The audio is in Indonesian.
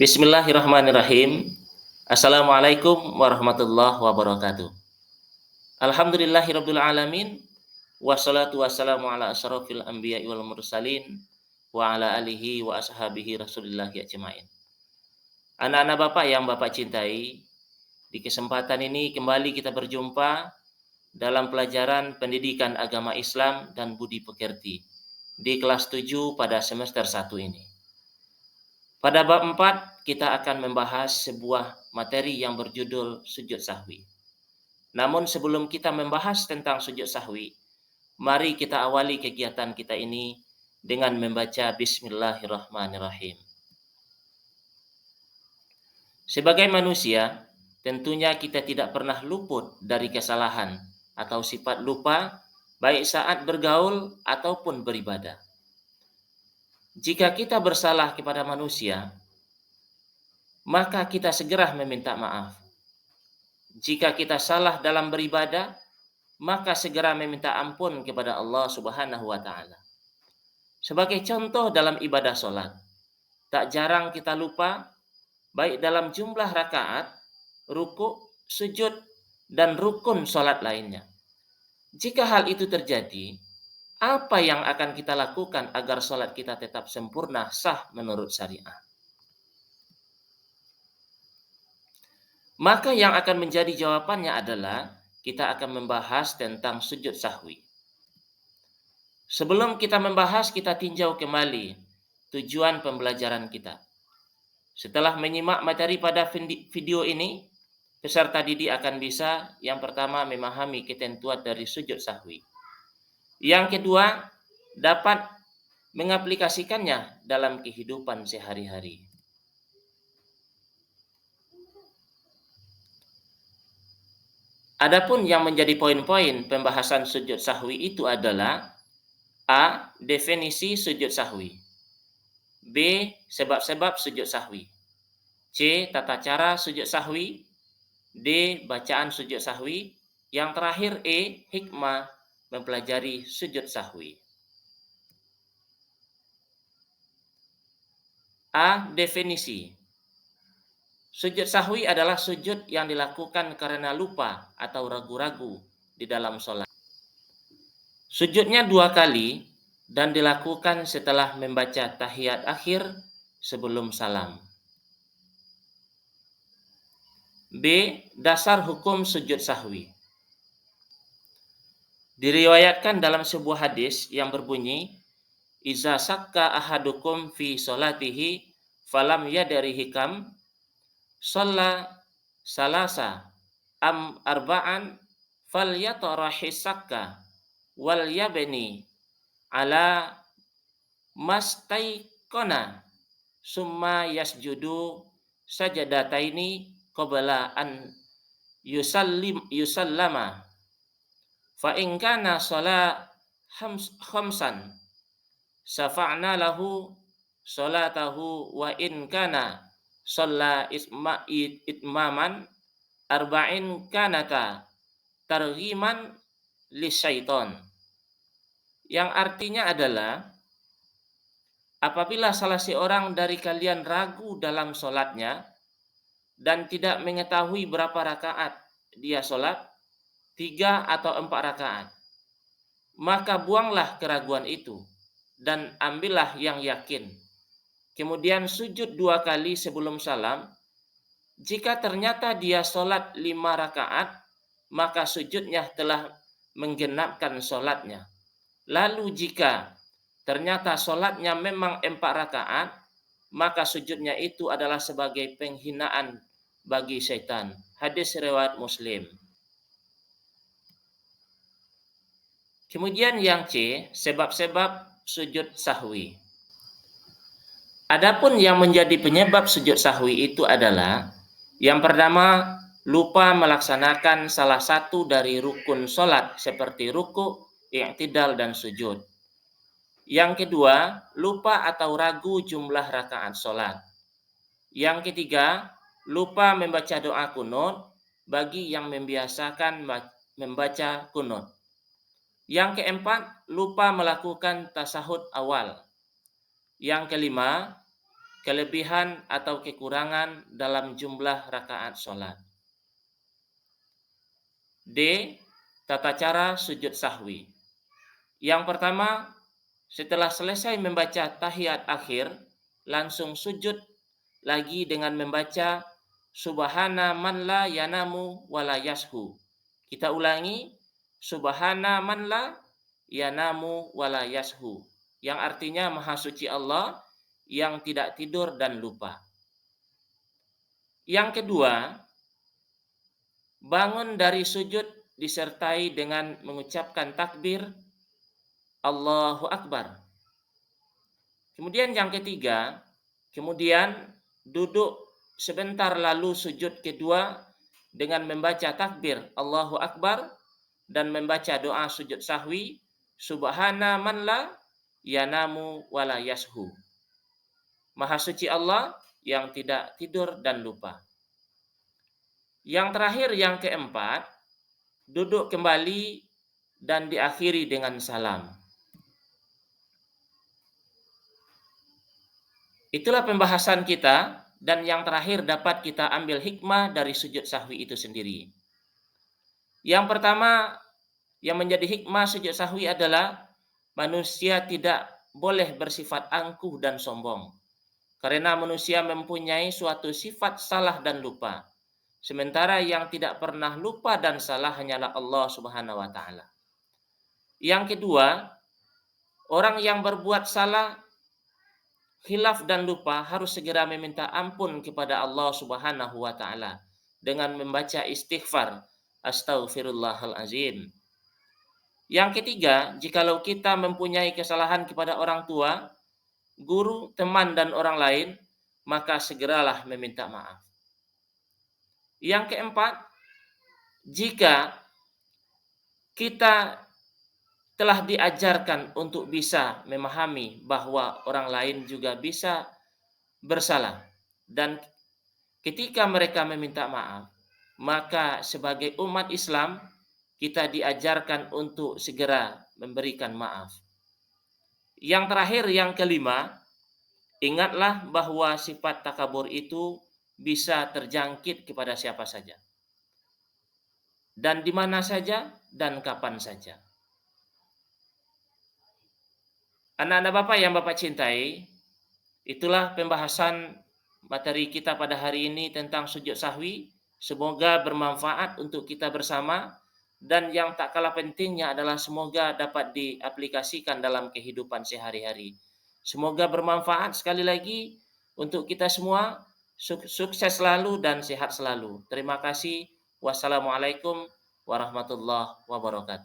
Bismillahirrahmanirrahim. Assalamualaikum warahmatullahi wabarakatuh. Alhamdulillahirabbil alamin. Wassalatu wassalamu ala asyrafil anbiya'i wal mursalin wa ala alihi wa ashabihi rasulillahi ajmain. Anak-anak Bapak yang Bapak cintai, di kesempatan ini kembali kita berjumpa dalam pelajaran pendidikan agama Islam dan budi pekerti di kelas 7 pada semester 1 ini. Pada bab 4 kita akan membahas sebuah materi yang berjudul sujud sahwi. Namun sebelum kita membahas tentang sujud sahwi, mari kita awali kegiatan kita ini dengan membaca Bismillahirrahmanirrahim. Sebagai manusia, tentunya kita tidak pernah luput dari kesalahan atau sifat lupa, baik saat bergaul ataupun beribadah. Jika kita bersalah kepada manusia, maka kita segera meminta maaf. Jika kita salah dalam beribadah, maka segera meminta ampun kepada Allah Subhanahu wa taala. Sebagai contoh dalam ibadah sholat, tak jarang kita lupa baik dalam jumlah rakaat, ruku, sujud, dan rukun sholat lainnya. Jika hal itu terjadi, apa yang akan kita lakukan agar sholat kita tetap sempurna, sah menurut syariah? Maka yang akan menjadi jawabannya adalah kita akan membahas tentang sujud sahwi. Sebelum kita membahas, kita tinjau kembali tujuan pembelajaran kita. Setelah menyimak materi pada video ini, peserta didik akan bisa yang pertama memahami ketentuan dari sujud sahwi. Yang kedua, dapat mengaplikasikannya dalam kehidupan sehari-hari. Adapun yang menjadi poin-poin pembahasan sujud sahwi itu adalah A. Definisi sujud sahwi, B. Sebab-sebab sujud sahwi, C. Tata cara sujud sahwi, D. Bacaan sujud sahwi, yang terakhir E. Hikmah mempelajari sujud sahwi. A. Definisi. Sujud sahwi adalah sujud yang dilakukan karena lupa atau ragu-ragu di dalam sholat. Sujudnya 2 kali dan dilakukan setelah membaca tahiyat akhir sebelum salam. B. Dasar hukum sujud sahwi. Diriwayatkan dalam sebuah hadis yang berbunyi, Iza sakka ahadukum fi sholatihi falam yadari hikam shalla salasa am arba'an falyatarahi sakka wal yabni ala mastaiqona summa yasjudu sajadataini qabla an yusallama fa in kana shalah khamsan safa'na lahu sholatahu wa in kana shalla itmaman arba'in kanata targhiman lisyaiton, yang artinya adalah apabila salah seorang dari kalian ragu dalam sholatnya dan tidak mengetahui berapa rakaat dia sholat, 3 atau 4 rakaat, maka buanglah keraguan itu dan ambillah yang yakin. Kemudian sujud 2 kali sebelum salam. Jika ternyata dia sholat 5 rakaat, maka sujudnya telah menggenapkan sholatnya. Lalu jika ternyata sholatnya memang 4 rakaat, maka sujudnya itu adalah sebagai penghinaan bagi syaitan. Hadis riwayat Muslim. Kemudian yang C, sebab-sebab sujud sahwi. Adapun yang menjadi penyebab sujud sahwi itu adalah, yang pertama, lupa melaksanakan salah satu dari rukun sholat seperti ruku, i'tidal, dan sujud. Yang kedua, lupa atau ragu jumlah rakaat sholat. Yang ketiga, lupa membaca doa kunut bagi yang membiasakan membaca kunut. Yang keempat, lupa melakukan tasahud awal. Yang kelima, kelebihan atau kekurangan dalam jumlah rakaat sholat. D. Tata cara sujud sahwi. Yang pertama, setelah selesai membaca tahiyat akhir, langsung sujud lagi dengan membaca Subhana man la yanamu wala yashu. Kita ulangi, Subhana man la yanamu wala yashu. Yang artinya Maha Suci Allah yang tidak tidur dan lupa. Yang kedua, bangun dari sujud disertai dengan mengucapkan takbir Allahu Akbar. Kemudian yang ketiga, kemudian duduk sebentar lalu sujud kedua dengan membaca takbir Allahu Akbar dan membaca doa sujud sahwi Subhana man la yanamu wala yashu. Maha suci Allah yang tidak tidur dan lupa. Yang terakhir, yang keempat, duduk kembali dan diakhiri dengan salam. Itulah pembahasan kita, dan yang terakhir dapat kita ambil hikmah dari sujud sahwi itu sendiri. Yang pertama yang menjadi hikmah sujud sahwi adalah manusia tidak boleh bersifat angkuh dan sombong. Karena manusia mempunyai suatu sifat salah dan lupa. Sementara yang tidak pernah lupa dan salah hanyalah Allah Subhanahu wa taala. Yang kedua, orang yang berbuat salah, khilaf dan lupa harus segera meminta ampun kepada Allah Subhanahu wa taala dengan membaca istighfar, Astaghfirullahalazim. Yang ketiga, jikalau kita mempunyai kesalahan kepada orang tua, guru, teman dan orang lain, maka segeralah meminta maaf. Yang keempat, jika kita telah diajarkan untuk bisa memahami bahwa orang lain juga bisa bersalah, dan ketika mereka meminta maaf, maka sebagai umat Islam kita diajarkan untuk segera memberikan maaf. Yang terakhir, yang kelima, ingatlah bahwa sifat takabur itu bisa terjangkit kepada siapa saja, dan di mana saja, dan kapan saja. Anak-anak Bapak yang Bapak cintai, itulah pembahasan materi kita pada hari ini tentang sujud sahwi. Semoga bermanfaat untuk kita bersama, dan yang tak kalah pentingnya adalah semoga dapat diaplikasikan dalam kehidupan sehari-hari. Semoga bermanfaat sekali lagi untuk kita semua. Sukses selalu dan sehat selalu. Terima kasih. Wassalamualaikum warahmatullahi wabarakatuh.